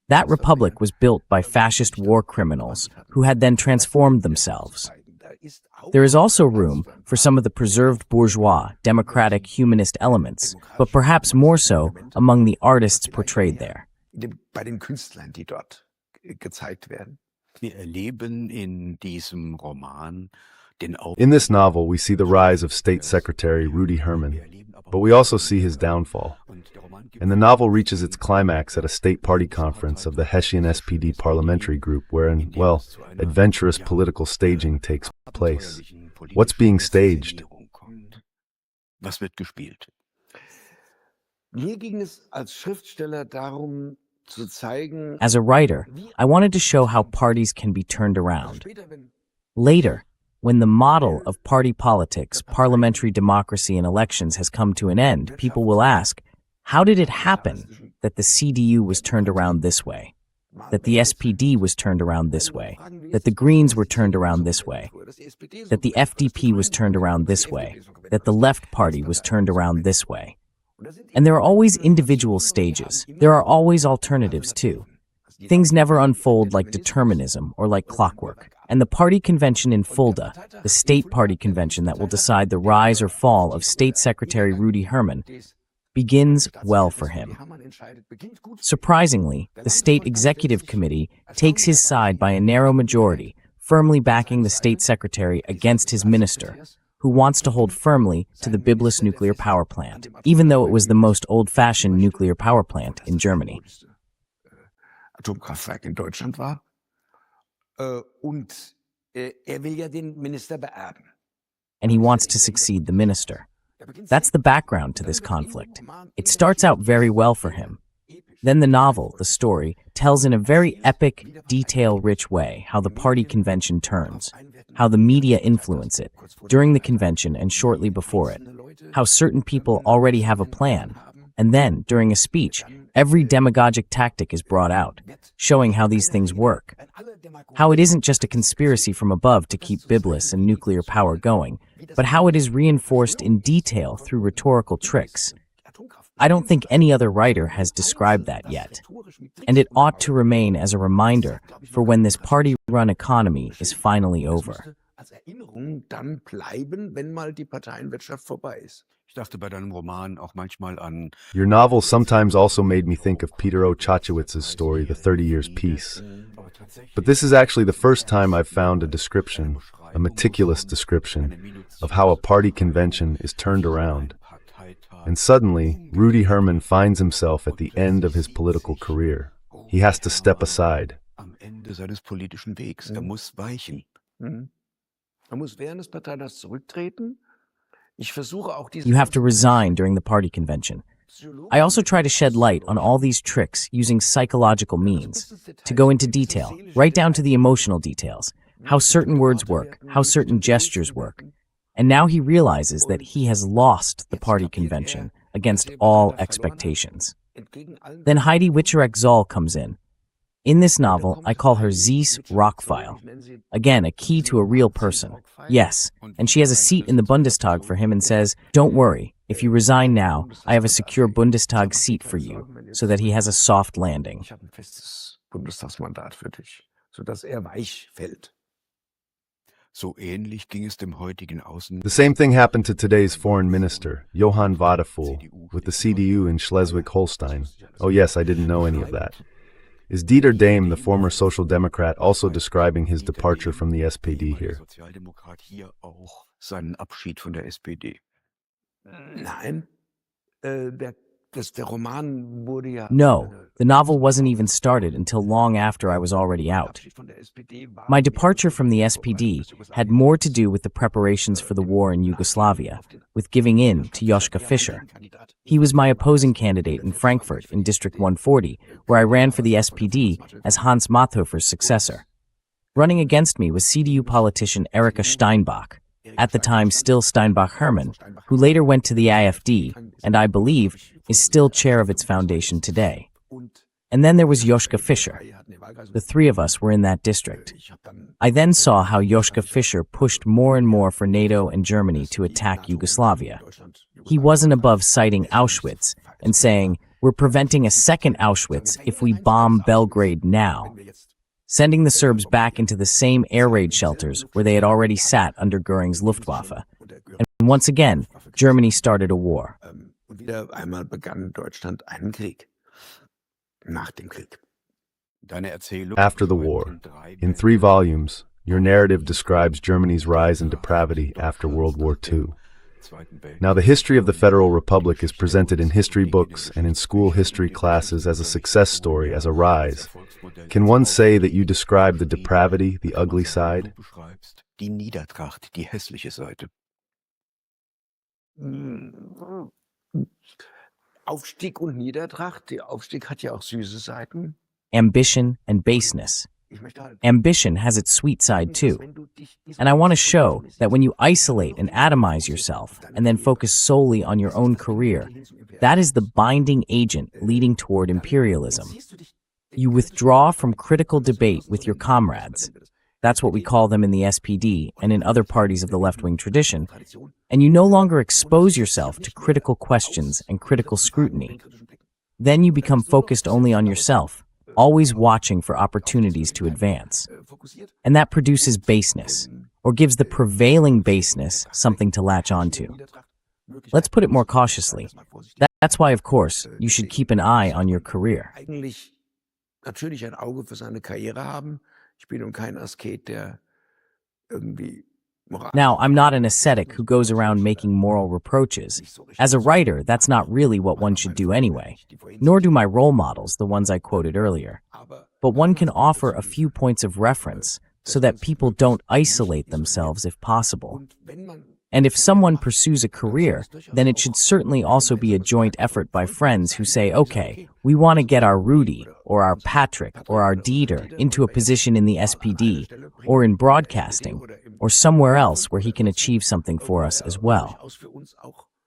That republic was built by fascist war criminals who had then transformed themselves. There is also room for some of the preserved bourgeois, democratic, humanist elements, but perhaps more so among the artists portrayed there. Bei den Künstlern, die dort gezeigt werden. Wir erleben in diesem Roman den In this novel, we see the rise of State Secretary Rudy Herman, but we also see his downfall. And the novel reaches its climax at a state party conference of the Hessian SPD parliamentary group wherein, well, adventurous political staging takes place. What's being staged? Was wird gespielt? Mir ging es als Schriftsteller darum, zu zeigen, As a writer, I wanted to show how parties can be turned around. Later, when the model of party politics, parliamentary democracy, and elections has come to an end, people will ask, how did it happen that the CDU was turned around this way, that the SPD was turned around this way, that the Greens were turned around this way, that the FDP was turned around this way, that the Left Party was turned around this way? And there are always individual stages. There are always alternatives too. Things never unfold like determinism or like clockwork. And the party convention in Fulda, the state party convention that will decide the rise or fall of State Secretary Rudy Herman, begins well for him. Surprisingly, the State Executive Committee takes his side by a narrow majority, firmly backing the State Secretary against his minister, who wants to hold firmly to the Biblis nuclear power plant, even though it was the most old-fashioned nuclear power plant in Germany. Atomkraftwerk in Deutschland war. Und will ja den Minister beerben. And he wants to succeed the minister. That's the background to this conflict. It starts out very well for him. Then the novel, the story, tells in a very epic, detail-rich way how the party convention turns, how the media influence it, during the convention and shortly before it, how certain people already have a plan, and then, during a speech, every demagogic tactic is brought out, showing how these things work, how it isn't just a conspiracy from above to keep Biblis and nuclear power going, but how it is reinforced in detail through rhetorical tricks. I don't think any other writer has described that yet, and it ought to remain as a reminder for when this party-run economy is finally over. Als Erinnerung dann bleiben, wenn mal die Parteienwirtschaft vorbei ist. Ich dachte bei deinem Roman auch manchmal an Your novel sometimes also made me think of Peter O. Chachowitz's story, The 30 Years' Peace. But this is actually the first time I've found a description, a meticulous description, of how a party convention is turned around. And suddenly, Rudy Herman finds himself at the end of his political career. He has to step aside. am Ende seines politischen Wegs. Er muss weichen. Er muss während des Parteitags zurücktreten. Ich versuche auch diese You have to resign during the party convention. I also try to shed light on all these tricks using psychological means, to go into detail, right down to the emotional details, how certain words work, how certain gestures work. And now he realizes that he has lost the party convention against all expectations. Then Heidi Wiczorek-Zoll comes in. In this novel, I call her Zeus Rockfile. Again, a key to a real person. Yes, and she has a seat in the Bundestag for him and says, "Don't worry, if you resign now, I have a secure Bundestag seat for you," so that he has a soft landing. Ich habe ein festes Bundestagsmandat für dich, sodass weich fällt. So ähnlich ging es dem heutigen The same thing happened to today's foreign minister, Johann Wadefuhl, with the CDU in Schleswig-Holstein. Oh yes, I didn't know any of that. Is Diether Dehm, the former Social Democrat, also describing his departure from the SPD here? Sozialdemokrat hier auch seinen Abschied von der SPD. Nein, der Roman wurde ja... No, the novel wasn't even started until long after I was already out. My departure from the SPD had more to do with the preparations for the war in Yugoslavia, with giving in to Joschka Fischer. He was my opposing candidate in Frankfurt in District 140, where I ran for the SPD as Hans Matthofer's successor. Running against me was CDU politician Erika Steinbach, at the time still Steinbach-Herman, who later went to the AfD, and I believe is still chair of its foundation today. And then there was Joschka Fischer. The three of us were in that district. I then saw how Joschka Fischer pushed more and more for NATO and Germany to attack Yugoslavia. He wasn't above citing Auschwitz and saying, we're preventing a second Auschwitz if we bomb Belgrade now, sending the Serbs back into the same air raid shelters where they had already sat under Göring's Luftwaffe. And once again, Germany started a war. Und wieder einmal begann Deutschland einen Krieg. Nach dem Krieg. After the war, in 3 volumes, your narrative describes Germany's rise in depravity after World War II. Now, the history of the Federal Republic is presented in history books and in school history classes as a success story, as a rise. Can one say that you describe the depravity, the ugly side? Die Niedertracht, die hässliche Seite. Aufstieg und Niedertracht. Der Aufstieg hat ja auch süße Seiten. Ambition and baseness. Ambition has its sweet side too. And I want to show that when you isolate and atomize yourself and then focus solely on your own career, that is the binding agent leading toward imperialism. You withdraw from critical debate with your comrades. That's what we call them in the SPD and in other parties of the left-wing tradition. And you no longer expose yourself to critical questions and critical scrutiny. Then you become focused only on yourself, always watching for opportunities to advance. And that produces baseness, or gives the prevailing baseness something to latch onto. Let's put it more cautiously. That's why, of course, you should keep an eye on your career. Eigentlich natürlich ein Auge für seine Karriere haben. Ich bin nun kein Asket, der irgendwie Now, I'm not an ascetic who goes around making moral reproaches. As a writer, that's not really what one should do anyway, nor do my role models, the ones I quoted earlier. But one can offer a few points of reference so that people don't isolate themselves if possible. And if someone pursues a career, then it should certainly also be a joint effort by friends who say, okay, we want to get our Rudi, or our Patrick, or our Diether into a position in the SPD, or in broadcasting, or somewhere else where he can achieve something for us as well.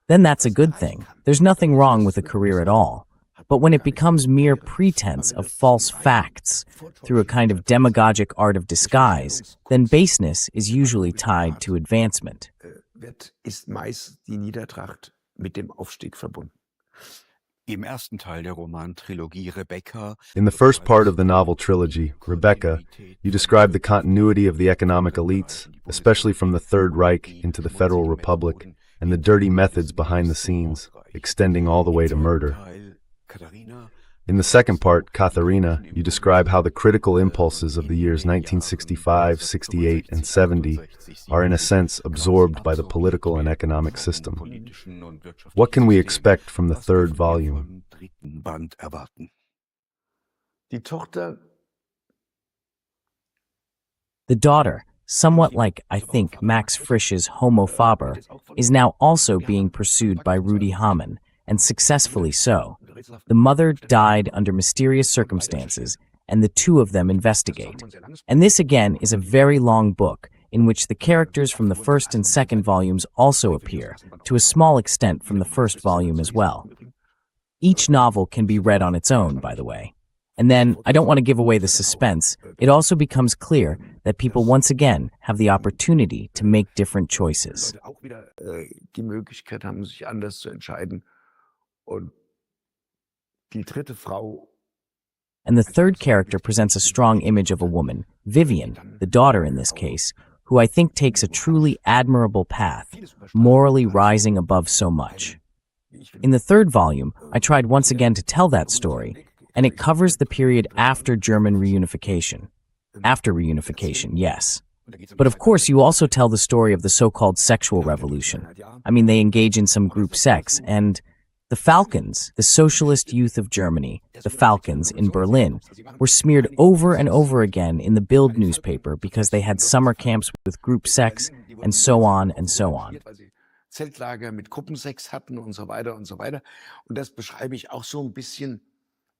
Then that's a good thing. There's nothing wrong with a career at all. But when it becomes mere pretense of false facts through a kind of demagogic art of disguise, then baseness is usually tied to advancement. ist meist die Niedertracht mit dem Aufstieg verbunden. Im ersten Teil der Romantrilogie Rebecca. In the first part of the novel trilogy, Rebecca, you describe the continuity of the economic elites, especially from the Third Reich into the Federal Republic, and the dirty methods behind the scenes, extending all the way to murder. In the second part, Katharina, you describe how the critical impulses of the years 1965, 68, and 70 are in a sense absorbed by the political and economic system. What can we expect from the third volume? Die Tochter. The daughter, somewhat like, I think, Max Frisch's Homo Faber, is now also being pursued by Rudi Hamann, and successfully so. The mother died under mysterious circumstances, and the two of them investigate. And this again is a very long book, in which the characters from the first and second volumes also appear, to a small extent from the first volume as well. Each novel can be read on its own, by the way. And then, I don't want to give away the suspense, it also becomes clear that people once again have the opportunity to make different choices. Auch wieder die Möglichkeit haben, sich anders zu entscheiden. Und die dritte Frau. And the third character presents a strong image of a woman, Vivian, the daughter in this case, who I think takes a truly admirable path, morally rising above so much. In the third volume, I tried once again to tell that story, and it covers the period after German reunification. After reunification, yes. But of course, you also tell the story of the so-called sexual revolution. I mean, they engage in some group sex, and the Falcons, the socialist youth of Germany, the Falcons in Berlin, were smeared over and over again in the Bild newspaper because they had summer camps with group sex, and so on and so on. Zeltlager mit Gruppensex hatten und so weiter und so weiter. Und das beschreibe ich auch so ein bisschen,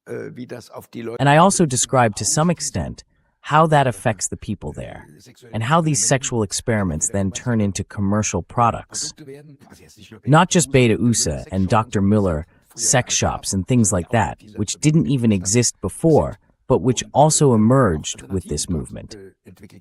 wie das auf die Leute. And I also describe to some extent how that affects the people there, and how these sexual experiments then turn into commercial products. Not just Beta USA and Dr. Müller, sex shops and things like that, which didn't even exist before, but which also emerged with this movement.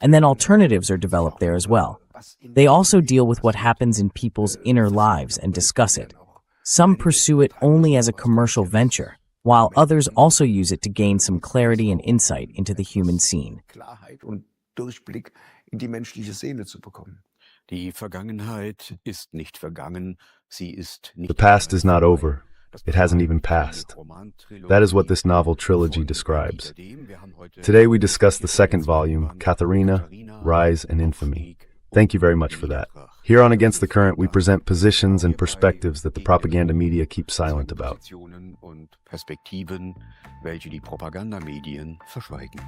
And then alternatives are developed there as well. They also deal with what happens in people's inner lives and discuss it. Some pursue it only as a commercial venture, while others also use it to gain some clarity and insight into the human scene. Klarheit und Durchblick in die menschliche Seele zu bekommen. Die Vergangenheit ist nicht vergangen, sie ist nicht The past is not over. It hasn't even passed. That is what this novel trilogy describes. Today we discuss the second volume, Katharina, Rise and Infamy. Thank you very much for that. Here on Against the Current, we present positions and perspectives that the propaganda media keep silent about. Positionen und Perspektiven, welche die Propagandamedien verschweigen.